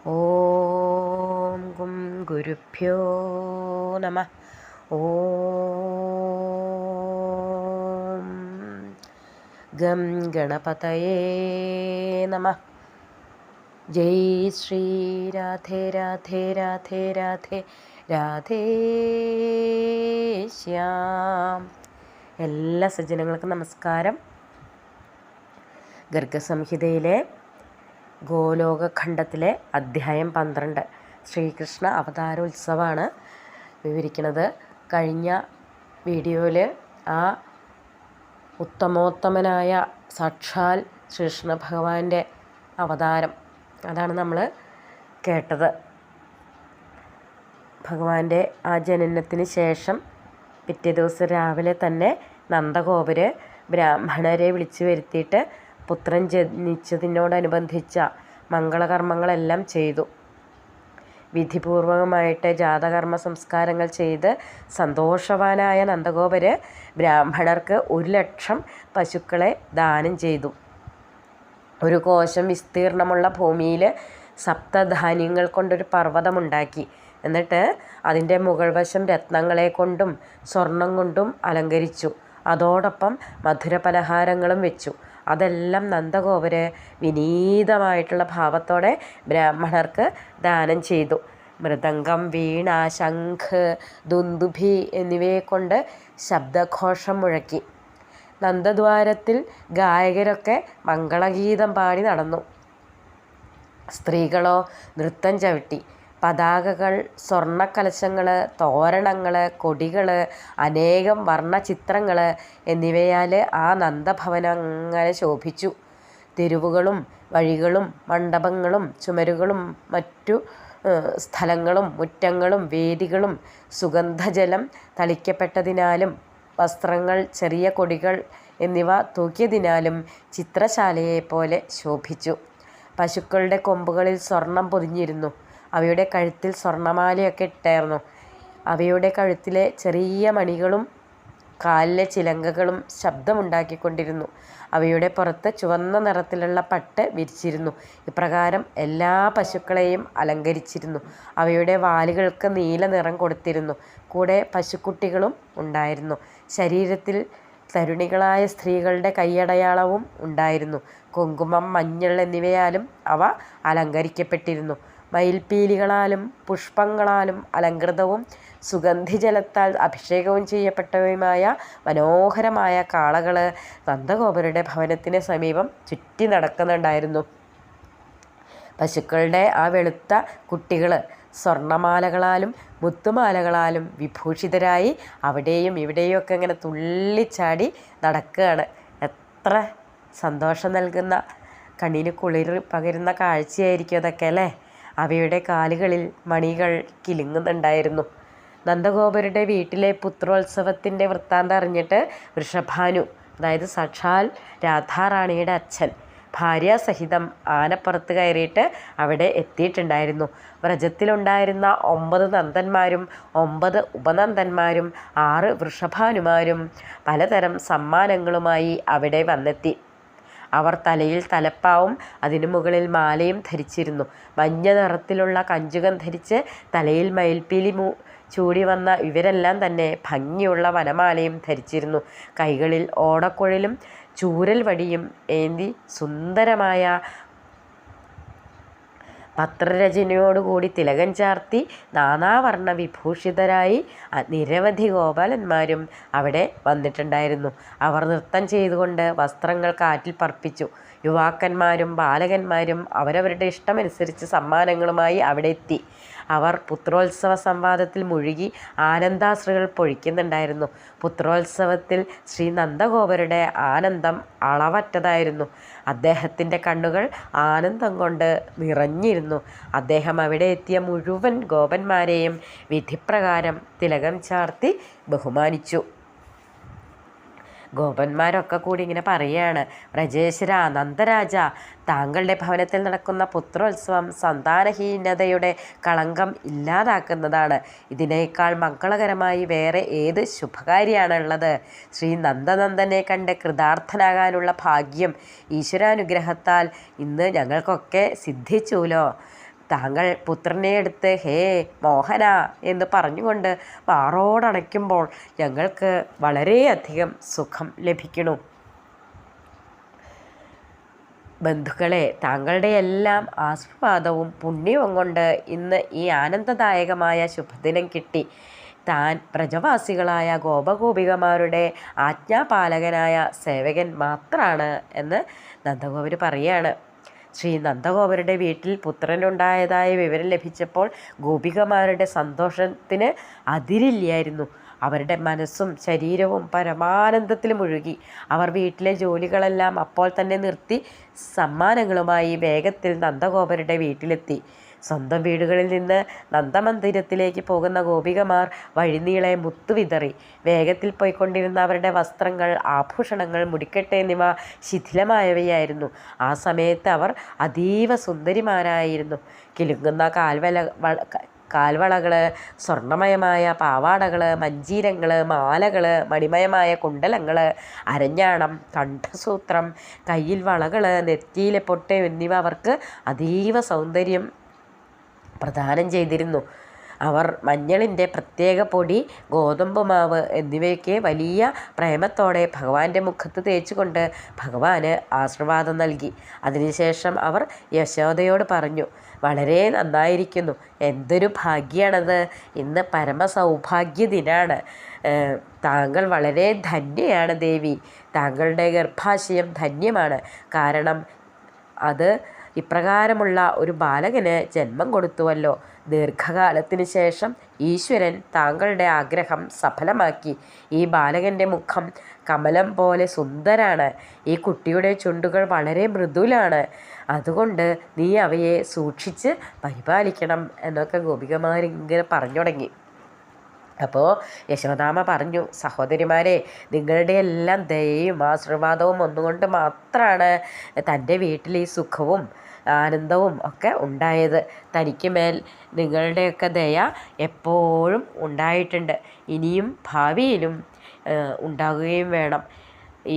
ഓം ഗും ഗുരുഭ്യോ നമഃ. ഓം ഗം ഗണപതയേ നമഃ. ജയ് ശ്രീ രാധേ രാധേ രാധേ രാധേ രാധേ ശ്യാം. എല്ലാ സജ്ജനങ്ങൾക്കും നമസ്കാരം. ഗർഗസംഹിതയിലെ ഗോലോകഖണ്ഡത്തിലെ അധ്യായം 12 ശ്രീകൃഷ്ണ അവതാരോത്സവമാണ് വിവരിക്കുന്നത്. കഴിഞ്ഞ വീഡിയോയിൽ ആ ഉത്തമോത്തമനായ സാക്ഷാൽ ശ്രീകൃഷ്ണ ഭഗവാന്റെ അവതാരം അതാണ് നമ്മൾ കേട്ടത്. ഭഗവാന്റെ ആ ജനനത്തിന് ശേഷം പിറ്റേ ദിവസം രാവിലെ തന്നെ നന്ദഗോപര് ബ്രാഹ്മണരെ വിളിച്ചു വരുത്തിയിട്ട് പുത്രൻ ജനിച്ചതിനോടനുബന്ധിച്ച മംഗളകർമ്മങ്ങളെല്ലാം ചെയ്തു. വിധിപൂർവകമായിട്ട് ജാതകർമ്മ സംസ്കാരങ്ങൾ ചെയ്ത് സന്തോഷവാനായ നന്ദഗോപര് ബ്രാഹ്മണർക്ക് 1,00,000 പശുക്കളെ ദാനം ചെയ്തു. ഒരു കോശം വിസ്തീർണമുള്ള ഭൂമിയിൽ സപ്തധാന്യങ്ങൾ കൊണ്ടൊരു പർവ്വതമുണ്ടാക്കി. എന്നിട്ട് അതിൻ്റെ മുകൾ വശം രത്നങ്ങളെ കൊണ്ടും സ്വർണം കൊണ്ടും അലങ്കരിച്ചു. അതോടൊപ്പം മധുരപലഹാരങ്ങളും വെച്ചു. അതെല്ലാം നന്ദഗോപര് വിനീതമായിട്ടുള്ള ഭാവത്തോടെ ബ്രാഹ്മണർക്ക് ദാനം ചെയ്തു. മൃദംഗം, വീണ, ശംഖ്, ദുന്ദുഭി എന്നിവയെ കൊണ്ട് ശബ്ദഘോഷം മുഴക്കി. നന്ദദ്വാരത്തിൽ ഗായകരൊക്കെ മംഗളഗീതം പാടി നടന്നു. സ്ത്രീകളോ നൃത്തം ചവിട്ടി. പതാകകൾ, സ്വർണ്ണക്കലശങ്ങൾ, തോരണങ്ങൾ, കൊടികൾ, അനേകം വർണ്ണചിത്രങ്ങൾ എന്നിവയാൽ ആ നന്ദഭവനം അങ്ങനെ ശോഭിച്ചു. തെരുവുകളും വഴികളും മണ്ഡപങ്ങളും ചുമരുകളും മറ്റു സ്ഥലങ്ങളും മുറ്റങ്ങളും വേദികളും സുഗന്ധജലം തളിക്കപ്പെട്ടതിനാലും വസ്ത്രങ്ങൾ, ചെറിയ കൊടികൾ എന്നിവ തൂക്കിയതിനാലും ചിത്രശാലയെപ്പോലെ ശോഭിച്ചു. പശുക്കളുടെ കൊമ്പുകളിൽ സ്വർണം പൊതിഞ്ഞിരുന്നു. അവയുടെ കഴുത്തിൽ സ്വർണ്ണമാലയൊക്കെ ഇട്ടായിരുന്നു. അവയുടെ കഴുത്തിലെ ചെറിയ മണികളും കാലിലെ ചിലങ്കകളും ശബ്ദമുണ്ടാക്കിക്കൊണ്ടിരുന്നു. അവയുടെ പുറത്ത് ചുവന്ന നിറത്തിലുള്ള പട്ട് വിരിച്ചിരുന്നു. ഇപ്രകാരം എല്ലാ പശുക്കളെയും അലങ്കരിച്ചിരുന്നു. അവയുടെ വാലുകൾക്ക് നീല നിറം കൊടുത്തിരുന്നു. കൂടെ പശുക്കുട്ടികളും ഉണ്ടായിരുന്നു. ശരീരത്തിൽ തരുണികളായ സ്ത്രീകളുടെ കൈയടയാളവും ഉണ്ടായിരുന്നു. കുങ്കുമം, മഞ്ഞൾ എന്നിവയാലും അവ അലങ്കരിക്കപ്പെട്ടിരുന്നു. മയിൽപ്പീലികളാലും പുഷ്പങ്ങളാലും അലങ്കൃതവും സുഗന്ധിജലത്താൽ അഭിഷേകവും ചെയ്യപ്പെട്ടവയുമായ മനോഹരമായ കാളകൾ നന്ദഗോപരുടെ ഭവനത്തിന് സമീപം ചുറ്റി നടക്കുന്നുണ്ടായിരുന്നു. പശുക്കളുടെ ആ വെളുത്ത കുട്ടികൾ സ്വർണ്ണമാലകളാലും മുത്തുമാലകളാലും വിഭൂഷിതരായി അവിടെയും ഇവിടെയും ഒക്കെ ഇങ്ങനെ തുള്ളിച്ചാടി നടക്കുകയാണ്. എത്ര സന്തോഷം നൽകുന്ന, കണ്ണിന് കുളിർ പകരുന്ന കാഴ്ചയായിരിക്കും അതൊക്കെ അല്ലേ. അവയുടെ കാലുകളിൽ മണികൾ കിലുങ്ങുന്നുണ്ടായിരുന്നു. നന്ദഗോപരുടെ വീട്ടിലെ പുത്രോത്സവത്തിൻ്റെ വൃത്താന്തം അറിഞ്ഞിട്ട് വൃഷഭാനു, അതായത് സാക്ഷാൽ രാധാറാണിയുടെ അച്ഛൻ, ഭാര്യാസഹിതം ആനപ്പുറത്ത് കയറിയിട്ട് അവിടെ എത്തിയിട്ടുണ്ടായിരുന്നു. വ്രജത്തിലുണ്ടായിരുന്ന 9 നന്ദന്മാരും 9 ഉപനന്ദന്മാരും 6 വൃഷഭാനുമാരും പലതരം സമ്മാനങ്ങളുമായി അവിടെ വന്നെത്തി. അവർ തലയിൽ തലപ്പാവും അതിനു മുകളിൽ മാലയും ധരിച്ചിരുന്നു. മഞ്ഞ നിറത്തിലുള്ള കഞ്ചുകം ധരിച്ച് തലയിൽ മയിൽപ്പീലി ചൂടി വന്ന ഇവരെല്ലാം തന്നെ ഭംഗിയുള്ള വനമാലയും ധരിച്ചിരുന്നു. കൈകളിൽ ഓടക്കുഴലും ചൂരൽ വടിയും ഏന്തി സുന്ദരമായ പത്രരചനയോടുകൂടി തിലകം ചാർത്തി നാനാവർണ്ണ വിഭൂഷിതരായി നിരവധി ഗോപാലന്മാരും അവിടെ വന്നിട്ടുണ്ടായിരുന്നു. അവർ നൃത്തം ചെയ്തുകൊണ്ട് വസ്ത്രങ്ങൾ കാറ്റിൽ പറപ്പിച്ചു. യുവാക്കന്മാരും ബാലകന്മാരും അവരവരുടെ ഇഷ്ടമനുസരിച്ച് സമ്മാനങ്ങളുമായി അവിടെ എത്തി. അവർ പുത്രോത്സവ സംവാദത്തിൽ മുഴുകി ആനന്ദാശ്രുകൾ പൊഴിക്കുന്നുണ്ടായിരുന്നു. പുത്രോത്സവത്തിൽ ശ്രീ നന്ദഗോപരുടെ ആനന്ദം അളവറ്റതായിരുന്നു. അദ്ദേഹത്തിൻ്റെ കണ്ണുകൾ ആനന്ദം കൊണ്ട് നിറഞ്ഞിരുന്നു. അദ്ദേഹം അവിടെ എത്തിയ മുഴുവൻ ഗോപന്മാരെയും വിധിപ്രകാരം തിലകം ചാർത്തി ബഹുമാനിച്ചു. ഗോപന്മാരൊക്കെ കൂടി ഇങ്ങനെ പറയുകയാണ്, വ്രജേശ്വര നന്ദരാജ, താങ്കളുടെ ഭവനത്തിൽ നടക്കുന്ന പുത്രോത്സവം സന്താനഹീനതയുടെ കളങ്കം ഇല്ലാതാക്കുന്നതാണ്. ഇതിനേക്കാൾ മംഗളകരമായി വേറെ ഏത് ശുഭകാര്യമാണുള്ളത്? ശ്രീ നന്ദനന്ദനെ കണ്ട് കൃതാർത്ഥനാകാനുള്ള ഭാഗ്യം ഈശ്വരാനുഗ്രഹത്താൽ ഇന്ന് ഞങ്ങൾക്കൊക്കെ സിദ്ധിച്ചുല്ലോ. താങ്കൾ പുത്രനെ എടുത്ത് ഹേ മോഹന എന്ന് പറഞ്ഞുകൊണ്ട് മാറോടണയ്ക്കുമ്പോൾ ഞങ്ങൾക്ക് വളരെയധികം സുഖം ലഭിക്കുന്നു. ബന്ധുക്കളെ, താങ്കളുടെ എല്ലാം ആശീർവാദവും പുണ്യവും കൊണ്ട് ഇന്ന് ഈ ആനന്ദദായകമായ ശുഭദിനം കിട്ടി. താൻ പ്രജവാസികളായ ഗോപഗോപികമാരുടെ ആജ്ഞാപാലകനായ സേവകൻ മാത്രമാണ് എന്ന് നന്ദഗോപർ പറയാണ്. ശ്രീ നന്ദഗോപരുടെ വീട്ടിൽ പുത്രനുണ്ടായതായ വിവരം ലഭിച്ചപ്പോൾ ഗോപികമാരുടെ സന്തോഷത്തിന് അതിരില്ലായിരുന്നു. അവരുടെ മനസ്സും ശരീരവും പരമാനന്ദത്തിൽ മുഴുകി. അവർ വീട്ടിലെ ജോലികളെല്ലാം അപ്പോൾ തന്നെ നിർത്തി സമ്മാനങ്ങളുമായി വേഗത്തിൽ നന്ദഗോപരുടെ വീട്ടിലെത്തി. സ്വന്തം വീടുകളിൽ നിന്ന് നന്ദമന്ദിരത്തിലേക്ക് പോകുന്ന ഗോപികമാർ വഴിനീളെ മുത്തുവിതറി. വേഗത്തിൽ പോയിക്കൊണ്ടിരുന്ന അവരുടെ വസ്ത്രങ്ങൾ, ആഭൂഷണങ്ങൾ, മുടിക്കെട്ട് എന്നിവ ശിഥിലമായവയായിരുന്നു. ആ സമയത്ത് അവർ അതീവ സുന്ദരിമാരായിരുന്നു. കിലുങ്ങുന്ന കാൽവളകൾ, സ്വർണ്ണമയമായ പാവാടകൾ, മഞ്ചീരങ്ങൾ, മാലകൾ, മണിമയമായ കുണ്ടലങ്ങൾ, അരഞ്ഞാണം, കണ്ഠസൂത്രം, കയ്യിൽ വളകൾ, നെറ്റിയിലെ പൊട്ട് എന്നിവ അവർക്ക് അതീവ സൗന്ദര്യം പ്രദാനം ചെയ്തിരുന്നു. അവർ മഞ്ഞളിൻ്റെ പ്രത്യേക പൊടി, ഗോതമ്പ് മാവ് എന്നിവയൊക്കെ വലിയ പ്രേമത്തോടെ ഭഗവാന്റെ മുഖത്ത് തേച്ചുകൊണ്ട് ഭഗവാന് ആശീർവാദം നൽകി. അതിനുശേഷം അവർ യശോദയോട് പറഞ്ഞു, വളരെ നന്നായിരിക്കുന്നു. എന്തൊരു ഭാഗ്യമാണത്. ഇന്ന് പരമസൗഭാഗ്യ ദിനാണ്. താങ്കൾ വളരെ ധന്യയാണ് ദേവി. താങ്കളുടെ ഗർഭാശയം ധന്യമാണ്. കാരണം അത് ഇപ്രകാരമുള്ള ഒരു ബാലകന് ജന്മം കൊടുത്തുവല്ലോ. ദീർഘകാലത്തിന് ശേഷം ഈശ്വരൻ താങ്കളുടെ ആഗ്രഹം സഫലമാക്കി. ഈ ബാലകൻ്റെ മുഖം കമലം പോലെ സുന്ദരാണ്. ഈ കുട്ടിയുടെ ചുണ്ടുകൾ വളരെ മൃദുലാണ്. അതുകൊണ്ട് നീ അവയെ സൂക്ഷിച്ച് പരിപാലിക്കണം എന്നൊക്കെ ഗോപികമാരിങ്ങനെ പറഞ്ഞു തുടങ്ങി. അപ്പോൾ യശോദാമ്മ പറഞ്ഞു, സഹോദരിമാരെ, നിങ്ങളുടെ എല്ലാം ദയയും ആശീർവാദവും ഒന്നുകൊണ്ട് മാത്രമാണ് തൻ്റെ വീട്ടിൽ ഈ സുഖവും ആനന്ദവും ഒക്കെ ഉണ്ടായത്. തനിക്ക് മേൽ നിങ്ങളുടെയൊക്കെ ദയ എപ്പോഴും ഉണ്ടായിട്ടുണ്ട്. ഇനിയും ഭാവിയിലും ഉണ്ടാകുകയും വേണം.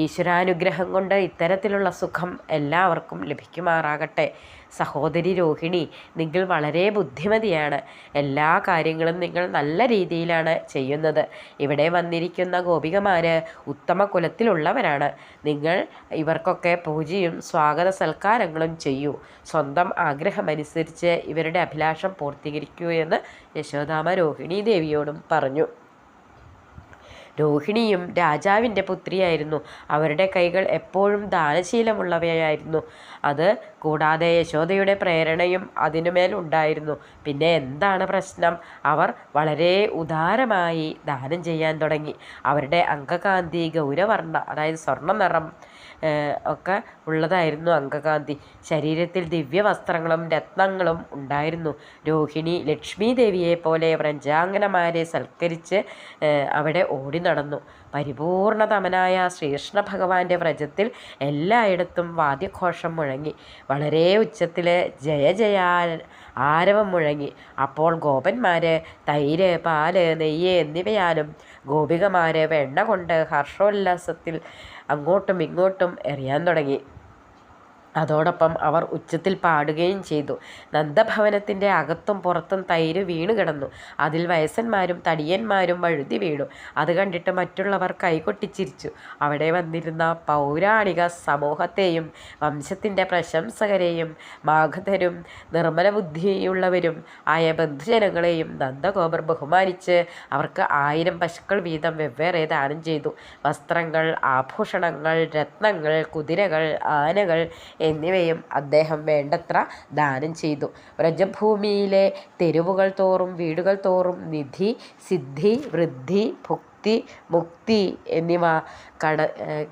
ഈശ്വരാനുഗ്രഹം കൊണ്ട് ഇത്തരത്തിലുള്ള സുഖം എല്ലാവർക്കും ലഭിക്കുമാറാകട്ടെ. സഹോദരി രോഹിണി, നിങ്ങൾ വളരെ ബുദ്ധിമതിയാണ്. എല്ലാ കാര്യങ്ങളും നിങ്ങൾ നല്ല രീതിയിലാണ് ചെയ്യുന്നത്. ഇവിടെ വന്നിരിക്കുന്ന ഗോപികമാർ ഉത്തമ കുലത്തിലുള്ളവരാണ്. നിങ്ങൾ ഇവർക്കൊക്കെ പൂജയും സ്വാഗത സൽക്കാരങ്ങളും ചെയ്യൂ. സ്വന്തം ആഗ്രഹമനുസരിച്ച് ഇവരുടെ അഭിലാഷം പൂർത്തീകരിക്കൂ എന്ന് യശോദാമ്മ രോഹിണി ദേവിയോടും പറഞ്ഞു. രോഹിണിയും രാജാവിൻ്റെ പുത്രിയായിരുന്നു. അവരുടെ കൈകൾ എപ്പോഴും ദാനശീലമുള്ളവയായിരുന്നു. അത് കൂടാതെ യശോദയുടെ പ്രേരണയും അതിനുമേൽ ഉണ്ടായിരുന്നു. പിന്നെ എന്താണ് പ്രശ്നം? അവർ വളരെ ഉദാരമായി ദാനം ചെയ്യാൻ തുടങ്ങി. അവരുടെ അംഗകാന്തി ഗൗരവർണ്ണ, അതായത് സ്വർണ്ണ നിറം ഒക്കെ ഉള്ളതായിരുന്നു അംഗകാന്തി. ശരീരത്തിൽ ദിവ്യവസ്ത്രങ്ങളും രത്നങ്ങളും ഉണ്ടായിരുന്നു. രോഹിണി ലക്ഷ്മി ദേവിയെ പോലെ വ്രജാംഗനമാരെ സൽക്കരിച്ച് അവിടെ ഓടി നടന്നു. പരിപൂർണതമനായ ശ്രീകൃഷ്ണ ഭഗവാന്റെ വ്രജത്തിൽ എല്ലായിടത്തും വാദ്യഘോഷം മുഴങ്ങി. വളരെ ഉച്ചത്തിൽ ജയ ജയ ആരവം മുഴങ്ങി. അപ്പോൾ ഗോപന്മാർ തൈര്, പാല്, നെയ്യ് എന്നിവയാലും ഗോപികമാർ വെണ്ണ കൊണ്ട് ഹർഷോല്ലാസത്തിൽ അങ്ങോട്ടും ഇങ്ങോട്ടും എറിയാൻ തുടങ്ങി. അതോടൊപ്പം അവർ ഉച്ചത്തിൽ പാടുകയും ചെയ്തു. നന്ദഭവനത്തിൻ്റെ അകത്തും പുറത്തും തൈര് വീണു കിടന്നു. അതിൽ വയസ്സന്മാരും തടിയന്മാരും വഴുതി വീണു. അത് കണ്ടിട്ട് മറ്റുള്ളവർ കൈകൊട്ടിച്ചിരിച്ചു. അവിടെ വന്നിരുന്ന പൗരാണിക സമൂഹത്തെയും വംശത്തിൻ്റെ പ്രശംസകരെയും മാഗധരും നിർമ്മല ബുദ്ധിയുള്ളവരും ആയ ബന്ധുജനങ്ങളെയും നന്ദഗോപർ ബഹുമാനിച്ച് അവർക്ക് 1000 പശുക്കൾ വീതം വെവ്വേറെ ദാനം ചെയ്തു. വസ്ത്രങ്ങൾ, ആഭൂഷണങ്ങൾ, രത്നങ്ങൾ, കുതിരകൾ, ആനകൾ എന്നിവയും അദ്ദേഹം വേണ്ടത്ര ദാനം ചെയ്തു. വ്രജഭൂമിയിലെ തെരുവുകൾ തോറും വീടുകൾ തോറും നിധി, സിദ്ധി, വൃദ്ധി, ഭുക്തി, മുക്തി എന്നിവ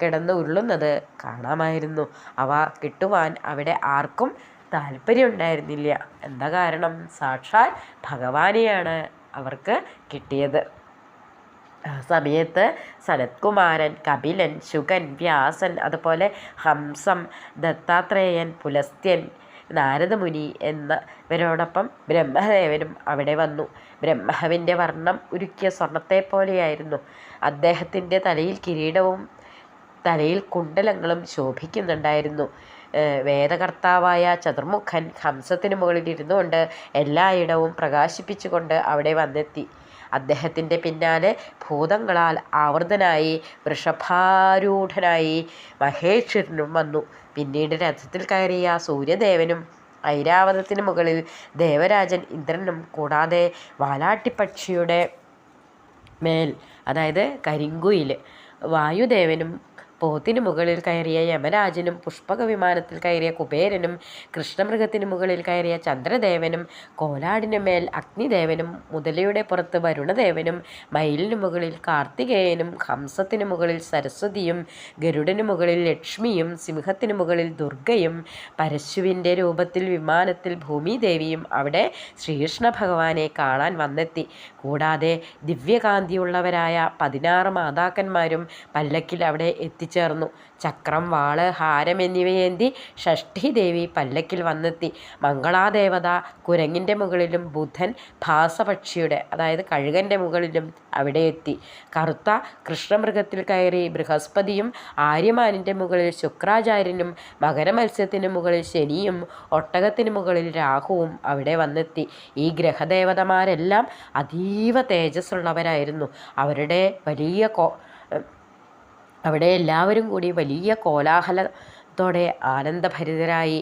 കിടന്ന് ഉരുളുന്നത് കാണാമായിരുന്നു. അവ കിട്ടുവാൻ അവിടെ ആർക്കും താല്പര്യമുണ്ടായിരുന്നില്ല. എന്താ കാരണം? സാക്ഷാൽ ഭഗവാനെയാണ് അവർക്ക് കിട്ടിയത്. ആ സമയത്ത് സനത്കുമാരൻ, കപിലൻ, ശുകൻ, വ്യാസൻ, അതുപോലെ ഹംസം, ദത്താത്രേയൻ, പുലസ്ത്യൻ, നാരദമുനി എന്നിവരോടൊപ്പം ബ്രഹ്മദേവനും അവിടെ വന്നു. ബ്രഹ്മാവിൻ്റെ വർണ്ണം ഉരുക്കിയ സ്വർണത്തെപ്പോലെയായിരുന്നു. അദ്ദേഹത്തിൻ്റെ തലയിൽ കിരീടവും തലയിൽ കുണ്ടലങ്ങളും ശോഭിക്കുന്നുണ്ടായിരുന്നു. വേദകർത്താവായ ചതുർമുഖൻ ഹംസത്തിന് മുകളിൽ ഇരുന്നുകൊണ്ട് എല്ലായിടവും പ്രകാശിപ്പിച്ചുകൊണ്ട് അവിടെ വന്നെത്തി. അദ്ദേഹത്തിൻ്റെ പിന്നാലെ ഭൂതങ്ങളാൽ ആവൃതനായി വൃഷഭാരൂഢനായി മഹേശ്വരനും വന്നു. പിന്നീട് രഥത്തിൽ കയറിയ സൂര്യദേവനും ഐരാവതത്തിന് മുകളിൽ ദേവരാജൻ ഇന്ദ്രനും കൂടാതെ വാലാട്ടിപ്പക്ഷിയുടെ മേൽ, അതായത് കരിങ്കുയിൽ വായുദേവനും പോത്തിന് മുകളിൽ കയറിയ യമരാജനും പുഷ്പക വിമാനത്തിൽ കയറിയ കുബേരനും കൃഷ്ണമൃഗത്തിന് മുകളിൽ കയറിയ ചന്ദ്രദേവനും കോലാടിന് മേൽ അഗ്നിദേവനും മുതലയുടെ പുറത്ത് വരുണദേവനും മയിലിന് മുകളിൽ കാർത്തികേയനും ഹംസത്തിന് മുകളിൽ സരസ്വതിയും ഗരുഡന് മുകളിൽ ലക്ഷ്മിയും സിംഹത്തിന് മുകളിൽ ദുർഗയും പരശുവിൻ്റെ രൂപത്തിൽ വിമാനത്തിൽ ഭൂമിദേവിയും അവിടെ ശ്രീകൃഷ്ണ ഭഗവാനെ കാണാൻ വന്നെത്തി. കൂടാതെ ദിവ്യകാന്തിയുള്ളവരായ 16 മാതാക്കന്മാരും പല്ലക്കിൽ അവിടെ എത്തിച്ചേർന്നു. ചക്രം, വാള്, ഹാരം എന്നിവയേന്തി ഷഷ്ഠി ദേവി പല്ലക്കിൽ വന്നെത്തി. മംഗളാദേവത കുരങ്ങിൻ്റെ മുകളിലും ബുധൻ ഭാസപക്ഷിയുടെ, അതായത് കഴുകൻ്റെ മുകളിലും അവിടെ എത്തി. കറുത്ത കൃഷ്ണമൃഗത്തിൽ കയറി ബൃഹസ്പതിയും ആര്യമാനിൻ്റെ മുകളിൽ ശുക്രാചാര്യനും മകരമത്സ്യത്തിന് മുകളിൽ ശനിയും ഒട്ടകത്തിന് മുകളിൽ രാഹുവും അവിടെ വന്നെത്തി. ഈ ഗ്രഹദേവതമാരെല്ലാം അതീവ തേജസ്സുള്ളവരായിരുന്നു. അവിടെ എല്ലാവരും കൂടി വലിയ കോലാഹലത്തോടെ ആനന്ദഭരിതരായി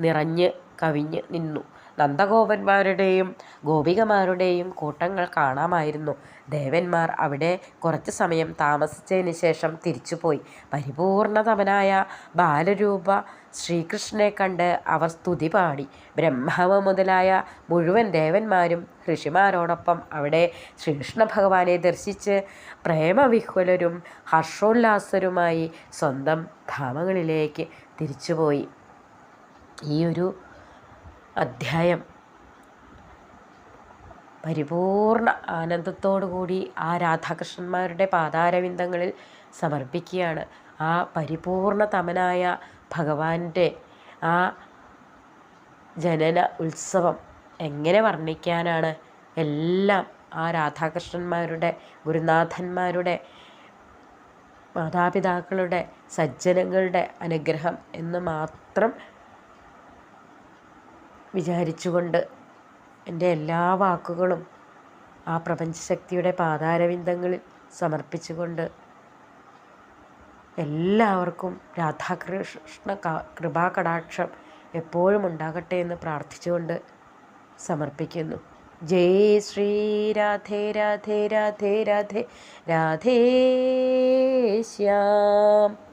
നിറഞ്ഞ് കവിഞ്ഞ് നിന്നു. നന്ദഗോപന്മാരുടെയും ഗോപികമാരുടെയും കൂട്ടങ്ങൾ കാണാമായിരുന്നു. ദേവന്മാർ അവിടെ കുറച്ചു സമയം താമസിച്ചതിന് ശേഷം തിരിച്ചുപോയി. പരിപൂർണതമനായ ബാലരൂപ ശ്രീകൃഷ്ണനെ കണ്ട് അവർ സ്തുതി പാടി. ബ്രഹ്മാവ് മുതലായ മുഴുവൻ ദേവന്മാരും ഋഷിമാരോടൊപ്പം അവിടെ ശ്രീകൃഷ്ണ ഭഗവാനെ ദർശിച്ച് പ്രേമവിഹ്വലരും ഹർഷോല്ലാസരുമായി സ്വന്തം ധാമങ്ങളിലേക്ക് തിരിച്ചുപോയി. ഈ ഒരു അധ്യായം പരിപൂർണ ആനന്ദത്തോടു കൂടി ആ രാധാകൃഷ്ണന്മാരുടെ പാതാരവിന്ദങ്ങളിൽ സമർപ്പിക്കുകയാണ്. ആ പരിപൂർണതമനായ ഭഗവാന്റെ ആ ജനന ഉത്സവം എങ്ങനെ വർണ്ണിക്കാനാണ്? എല്ലാം ആ രാധാകൃഷ്ണന്മാരുടെ, ഗുരുനാഥന്മാരുടെ, മാതാപിതാക്കളുടെ, സജ്ജനങ്ങളുടെ അനുഗ്രഹം എന്ന് മാത്രം വിചാരിച്ചുകൊണ്ട് എൻ്റെ എല്ലാ വാക്കുകളും ആ പ്രപഞ്ചശക്തിയുടെ പാതാരവിന്ദങ്ങളിൽ സമർപ്പിച്ചുകൊണ്ട് എല്ലാവർക്കും രാധാകൃഷ്ണ കൃപാകടാക്ഷം എപ്പോഴും ഉണ്ടാകട്ടെ എന്ന് പ്രാർത്ഥിച്ചുകൊണ്ട് സമർപ്പിക്കുന്നു. ജയ് ശ്രീ രാധേ രാധേ രാധേ രാധേ രാധേ ശ്യാം.